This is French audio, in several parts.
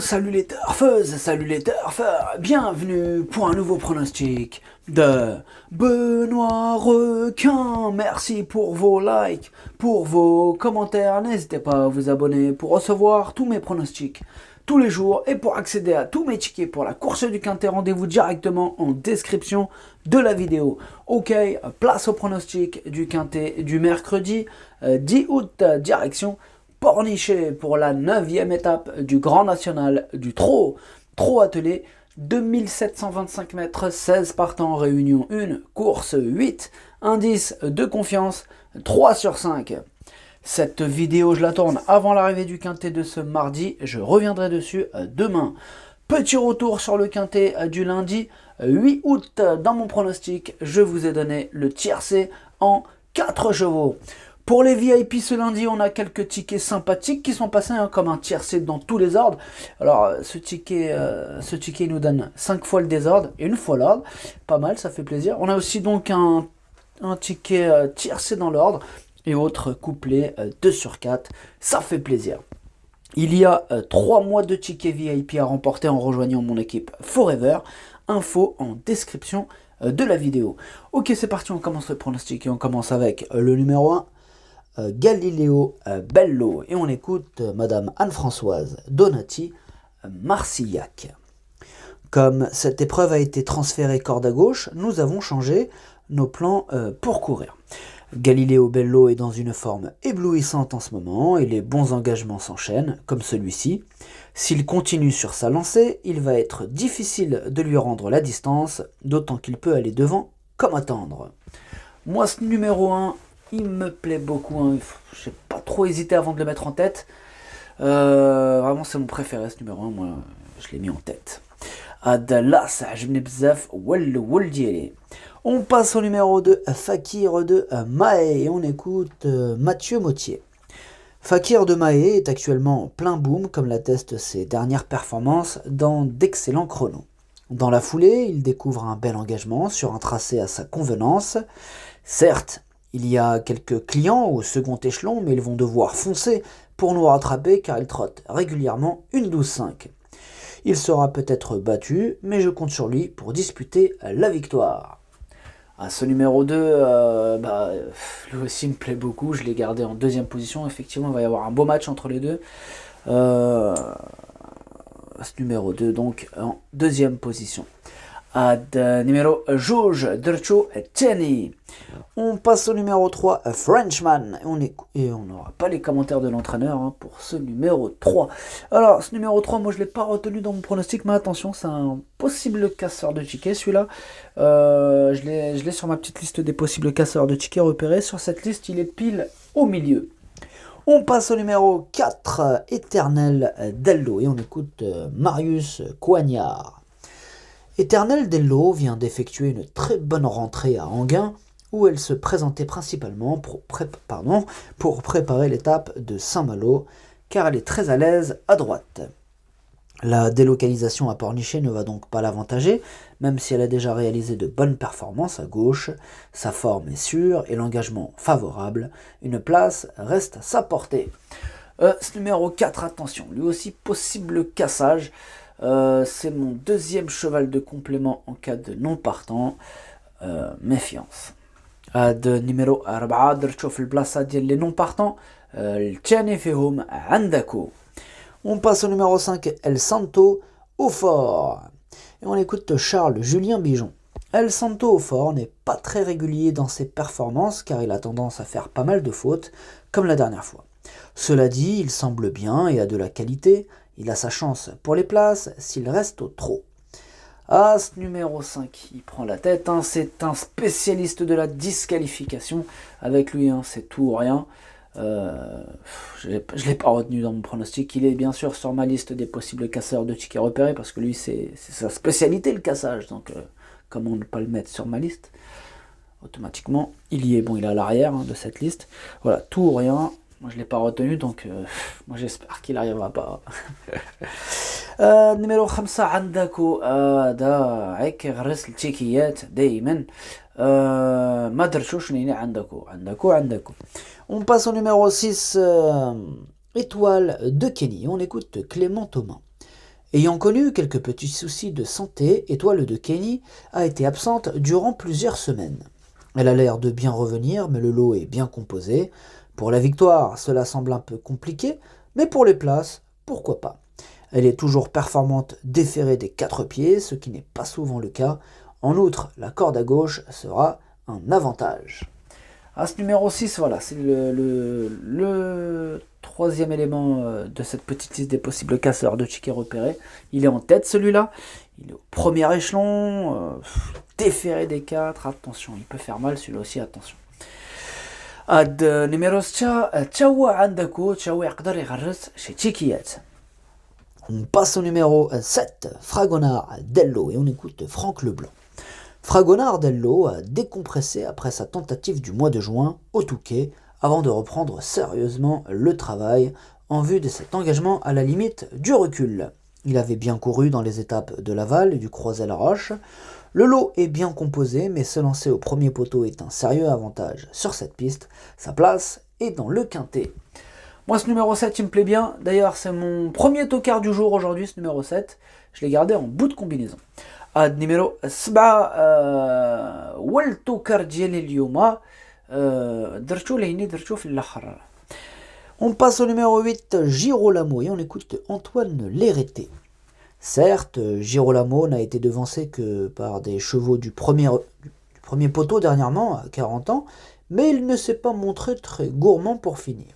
Salut les turfeuses, salut les turfeurs, bienvenue pour un nouveau pronostic de Benoît Requin. Merci pour vos likes, pour vos commentaires, n'hésitez pas à vous abonner pour recevoir tous mes pronostics tous les jours et pour accéder à tous mes tickets pour la course du Quintet, rendez-vous directement en description de la vidéo. Ok, place au pronostic du Quintet du mercredi 10 août, direction Pornichet pour la 9e étape du Grand National du Trot attelé, 2725 mètres, 16 partants, réunion 1, course 8, indice de confiance 3 sur 5. Cette vidéo, je la tourne avant l'arrivée du Quintet de ce mardi, je reviendrai dessus demain. Petit retour sur le Quintet du lundi 8 août. Dans mon pronostic, je vous ai donné le tiercé en 4 chevaux. Pour les VIP ce lundi, on a quelques tickets sympathiques qui sont passés comme un tiercé dans tous les ordres. Alors ce ticket nous donne 5 fois le désordre et une fois l'ordre. Pas mal, ça fait plaisir. On a aussi donc un ticket tiercé dans l'ordre et autres couplets 2 sur 4. Ça fait plaisir. Il y a 3 mois de tickets VIP à remporter en rejoignant mon équipe Forever. Info en description de la vidéo. Ok, c'est parti, on commence le pronostic et on commence avec le numéro 1. Galileo Bello, et on écoute Madame Anne-Françoise Donati Marcillac. Comme cette épreuve a été transférée corde à gauche, nous avons changé nos plans pour courir. Galileo Bello est dans une forme éblouissante en ce moment et les bons engagements s'enchaînent, comme celui-ci. S'il continue sur sa lancée, il va être difficile de lui rendre la distance, d'autant qu'il peut aller devant comme attendre. Moi, ce numéro 1, il me plaît beaucoup, hein. Je n'ai pas trop hésité avant de le mettre en tête. Vraiment, c'est mon préféré, ce numéro 1, moi, je l'ai mis en tête. On passe au numéro 2, Fakir de Mahé, et on écoute Mathieu Mottier. Fakir de Mahé est actuellement en plein boom, comme l'attestent ses dernières performances dans d'excellents chronos. Dans la foulée, il découvre un bel engagement sur un tracé à sa convenance. Certes, il y a quelques clients au second échelon, mais ils vont devoir foncer pour nous rattraper car ils trottent régulièrement une 12-5. Il sera peut-être battu, mais je compte sur lui pour disputer la victoire. Ce numéro 2, lui aussi me plaît beaucoup, je l'ai gardé en deuxième position. Effectivement, il va y avoir un beau match entre les deux. Ce numéro 2, donc, en deuxième position. Numéro Georges Dercho Tenny. On passe au numéro 3, Frenchman. Et on n'aura pas les commentaires de l'entraîneur pour ce numéro 3. Alors, ce numéro 3, moi je ne l'ai pas retenu dans mon pronostic, mais attention, c'est un possible casseur de tickets, celui-là. Je l'ai sur ma petite liste des possibles casseurs de tickets repérés. Sur cette liste, il est pile au milieu. On passe au numéro 4, Éternel Dello. Et on écoute Marius Coignard. Éternel Dello vient d'effectuer une très bonne rentrée à Enghien, où elle se présentait principalement pour préparer l'étape de Saint-Malo, car elle est très à l'aise à droite. La délocalisation à Pornichet ne va donc pas l'avantager, même si elle a déjà réalisé de bonnes performances à gauche. Sa forme est sûre et l'engagement favorable. Une place reste à sa portée. Ce numéro 4, attention, lui aussi possible cassage. C'est mon deuxième cheval de complément en cas de non partant. Méfiance. numéro 4 درت في البلاصه ديال les non partants الثاني فيهم عندكو. On passe au numéro 5, El Santo au fort. Et on écoute Charles Julien Bijon. El Santo au fort n'est pas très régulier dans ses performances car il a tendance à faire pas mal de fautes, comme la dernière fois. Cela dit, il semble bien et a de la qualité. Il a sa chance pour les places s'il reste au trot. Ce numéro 5, il prend la tête. C'est un spécialiste de la disqualification. Avec lui, c'est tout ou rien. Je ne l'ai pas retenu dans mon pronostic. Il est bien sûr sur ma liste des possibles casseurs de tickets repérés parce que lui, c'est sa spécialité, le cassage. Donc, comment ne pas le mettre sur ma liste? Automatiquement, il y est. Bon, il est à l'arrière de cette liste. Voilà, tout ou rien. Moi, je ne l'ai pas retenu, donc moi, j'espère qu'il n'arrivera pas. numéro 5 عندكو هذا هيك غرس التيكيات دائما ما درتوش نيني عندكو. On passe au numéro 6, Étoile de Kenny. On écoute Clément Thomas. Ayant connu quelques petits soucis de santé, Étoile de Kenny a été absente durant plusieurs semaines. Elle a l'air de bien revenir, mais le lot est bien composé. Pour la victoire, cela semble un peu compliqué, mais pour les places, pourquoi pas. Elle est toujours performante déférée des 4 pieds, ce qui n'est pas souvent le cas. En outre, la corde à gauche sera un avantage. As numéro 6, voilà, c'est le troisième élément de cette petite liste des possibles casseurs de tickets repérés. Il est en tête celui-là, il est au premier échelon, déféré des 4, attention, il peut faire mal celui-là aussi, attention. Ad numéro 6, تشوع عندكو تشوع يقدر يغرس chez تشيكيات. On passe au numéro 7, Fragonard Dello, et on écoute Franck Leblanc. Fragonard Dello a décompressé après sa tentative du mois de juin au Touquet avant de reprendre sérieusement le travail en vue de cet engagement à la limite du recul. Il avait bien couru dans les étapes de Laval et du Croisé-la-Roche. Le lot est bien composé, mais se lancer au premier poteau est un sérieux avantage sur cette piste. Sa place est dans le quintet. Moi, ce numéro 7, il me plaît bien. D'ailleurs, c'est mon premier tocard du jour aujourd'hui, ce numéro 7. Je l'ai gardé en bout de combinaison. Ad numéro 7, والتوكر ديالي اليوم درتو ليني درتو في الاخر. On passe au numéro 8, Girolamo, et on écoute Antoine Lérété. Certes, Girolamo n'a été devancé que par des chevaux du premier poteau dernièrement, à 40 ans, mais il ne s'est pas montré très gourmand pour finir.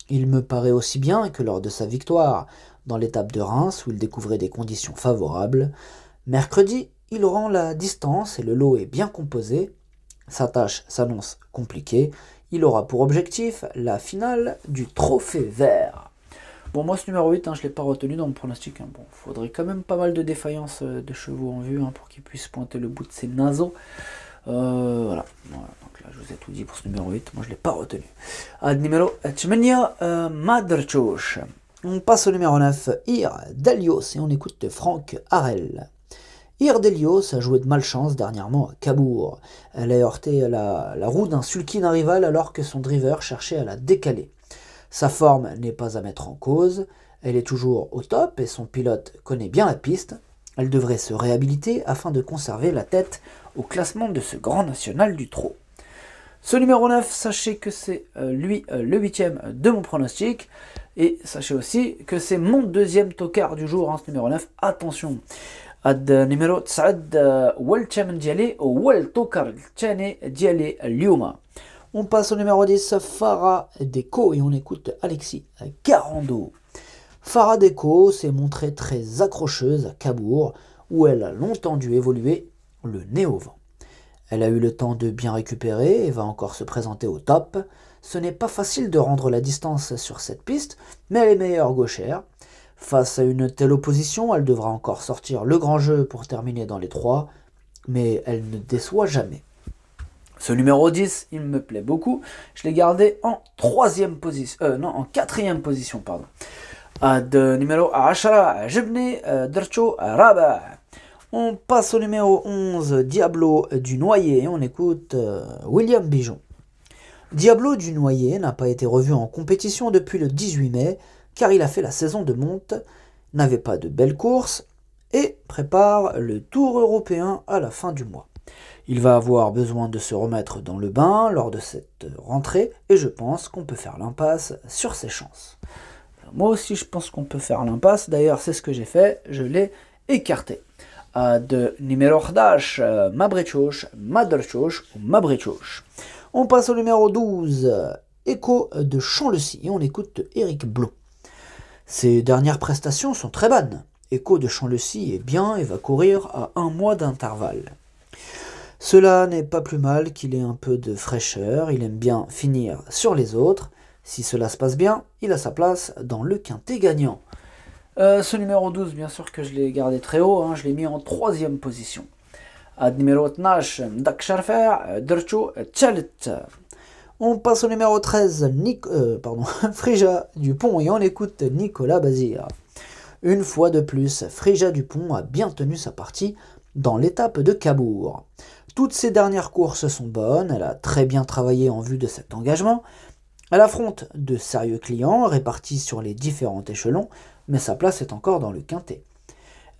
Il me paraît aussi bien que lors de sa victoire dans l'étape de Reims, où il découvrait des conditions favorables. Mercredi, il rend la distance et le lot est bien composé. Sa tâche s'annonce compliquée. Il aura pour objectif la finale du Trophée Vert. Bon, moi, ce numéro 8, je ne l'ai pas retenu dans mon pronostic. Bon, faudrait quand même pas mal de défaillances de chevaux en vue pour qu'il puisse pointer le bout de ses naseaux. Voilà. Donc là, je vous ai tout dit pour ce numéro 8. Moi, je ne l'ai pas retenu. Numéro 8, Madrchoch. On passe au numéro 9, Ir Delios, et on écoute Franck Harel. Ir Delios a joué de malchance dernièrement à Cabourg. Elle a heurté la roue d'un sulky rival alors que son driver cherchait à la décaler. Sa forme n'est pas à mettre en cause, elle est toujours au top et son pilote connaît bien la piste. Elle devrait se réhabiliter afin de conserver la tête au classement de ce grand national du trot. Ce numéro 9, sachez que c'est lui le 8e de mon pronostic. Et sachez aussi que c'est mon deuxième tocard du jour, ce numéro 9. Attention. Numéro 9, والثامن ديالي والتوكر الثاني ديالي اليوم. On passe au numéro 10, Farah Deco, et on écoute Alexis Garando. Farah Deco s'est montrée très accrocheuse à Cabourg, où elle a longtemps dû évoluer le nez au vent. Elle a eu le temps de bien récupérer et va encore se présenter au top. Ce n'est pas facile de rendre la distance sur cette piste, mais elle est meilleure gauchère. Face à une telle opposition, elle devra encore sortir le grand jeu pour terminer dans les 3, mais elle ne déçoit jamais. Ce numéro 10, il me plaît beaucoup. Je l'ai gardé en 4e position. Numéro 10, Jebne Dercho Raba. On passe au numéro 11, Diablo du Noyer, et on écoute William Bijon. Diablo du Noyer n'a pas été revu en compétition depuis le 18 mai, car il a fait la saison de monte, n'avait pas de belles courses, et prépare le Tour européen à la fin du mois. Il va avoir besoin de se remettre dans le bain lors de cette rentrée, et je pense qu'on peut faire l'impasse sur ses chances. Moi aussi, je pense qu'on peut faire l'impasse, d'ailleurs c'est ce que j'ai fait, je l'ai écarté. De numéro 11, Madrchoch ou Madrchoch. On passe au numéro 12, Écho de Champ-le-Cy, et on écoute Éric Blot. Ses dernières prestations sont très bonnes. Écho de Champ-le-Cy est bien et va courir à 1 mois d'intervalle. Cela n'est pas plus mal qu'il ait un peu de fraîcheur, il aime bien finir sur les autres. Si cela se passe bien, il a sa place dans le quintet gagnant. Ce numéro 12, bien sûr que je l'ai gardé très haut, je l'ai mis en 3e position. Numéro 12, Dak Sharfer, Dercho Chalet. On passe au numéro 13, Frija Dupont, et on écoute Nicolas Bazir. Une fois de plus, Frija Dupont a bien tenu sa partie dans l'étape de Cabourg. Toutes ses dernières courses sont bonnes, elle a très bien travaillé en vue de cet engagement. Elle affronte de sérieux clients répartis sur les différents échelons, mais sa place est encore dans le quintet.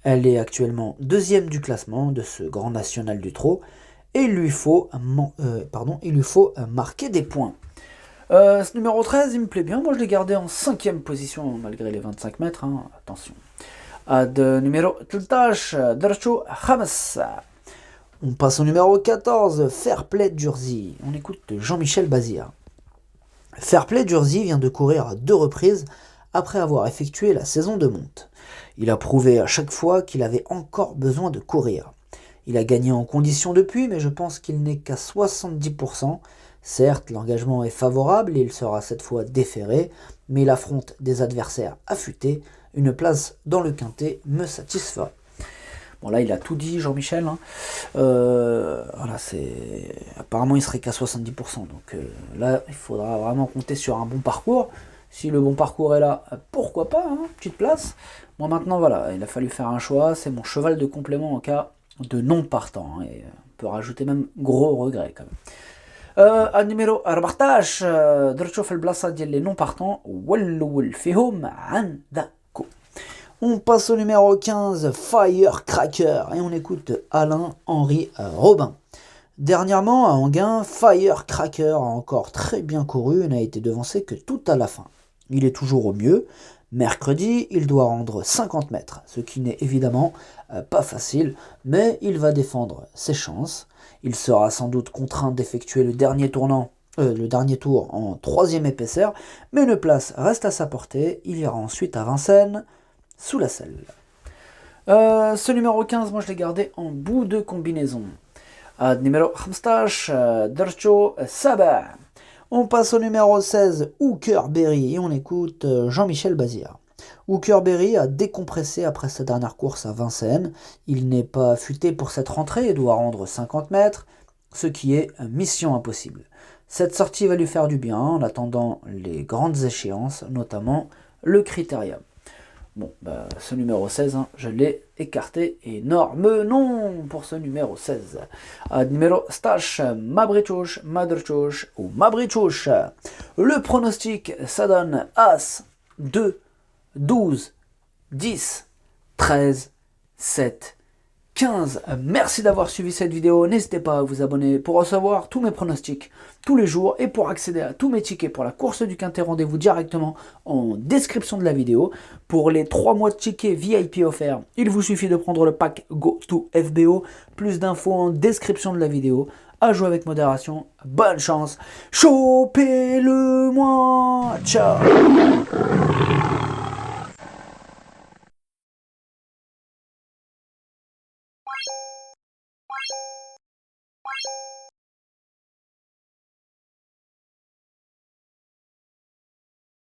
Elle est actuellement deuxième du classement de ce grand national du trot et il lui faut marquer des points. Ce numéro 13, il me plaît bien. Moi, je l'ai gardé en 5e position malgré les 25 mètres. Hein. Attention. De numéro 13, Dercho Hamas. On passe au numéro 14, Fairplay Durzi. On écoute Jean-Michel Bazir. Fairplay Durzi vient de courir à 2 reprises après avoir effectué la saison de monte. Il a prouvé à chaque fois qu'il avait encore besoin de courir. Il a gagné en condition depuis, mais je pense qu'il n'est qu'à 70%. Certes, l'engagement est favorable et il sera cette fois déféré, mais il affronte des adversaires affûtés. Une place dans le quintet me satisfera. Bon là, il a tout dit, Jean-Michel. Hein. Voilà, apparemment, il serait qu'à 70%. Donc là, il faudra vraiment compter sur un bon parcours. Si le bon parcours est là, pourquoi pas, hein, petite place. Moi maintenant, voilà, il a fallu faire un choix. C'est mon cheval de complément en cas de non partant. Hein, et on peut rajouter même gros regret quand même. À numéro 14 درتو في البلاصه ديال les non partants ولول فيهم عندكم. On passe au numéro 15 Firecracker et on écoute Alain-Henri Robin. Dernièrement à Enghien, Firecracker a encore très bien couru et n'a été devancé que tout à la fin. Il est toujours au mieux. Mercredi, il doit rendre 50 mètres, ce qui n'est évidemment pas facile, mais il va défendre ses chances. Il sera sans doute contraint d'effectuer le dernier tour en 3e épaisseur, mais une place reste à sa portée. Il ira ensuite à Vincennes, sous la selle. Ce numéro 15, moi je l'ai gardé en bout de combinaison. Numéro 15, Dercho Saba. On passe au numéro 16, Hooker Berry, et on écoute Jean-Michel Bazir. Hooker Berry a décompressé après sa dernière course à Vincennes. Il n'est pas affûté pour cette rentrée et doit rendre 50 mètres, ce qui est mission impossible. Cette sortie va lui faire du bien en attendant les grandes échéances, notamment le Critérium. Bon, ce numéro 16, hein, je l'ai écarté. Énorme non pour ce numéro 16. Numéro Stash, Mabrichouch, Madrchouch ou Mabrichouch. Le pronostic, ça donne As, 2, 12, 10, 13, 7, 15. Merci d'avoir suivi cette vidéo. N'hésitez pas à vous abonner pour recevoir tous mes pronostics tous les jours et pour accéder à tous mes tickets pour la course du Quintet. Rendez-vous directement en description de la vidéo. Pour les 3 mois de tickets VIP offerts, il vous suffit de prendre le pack Go to FBO. Plus d'infos en description de la vidéo. À jouer avec modération. Bonne chance. Chopez-le moi. Ciao.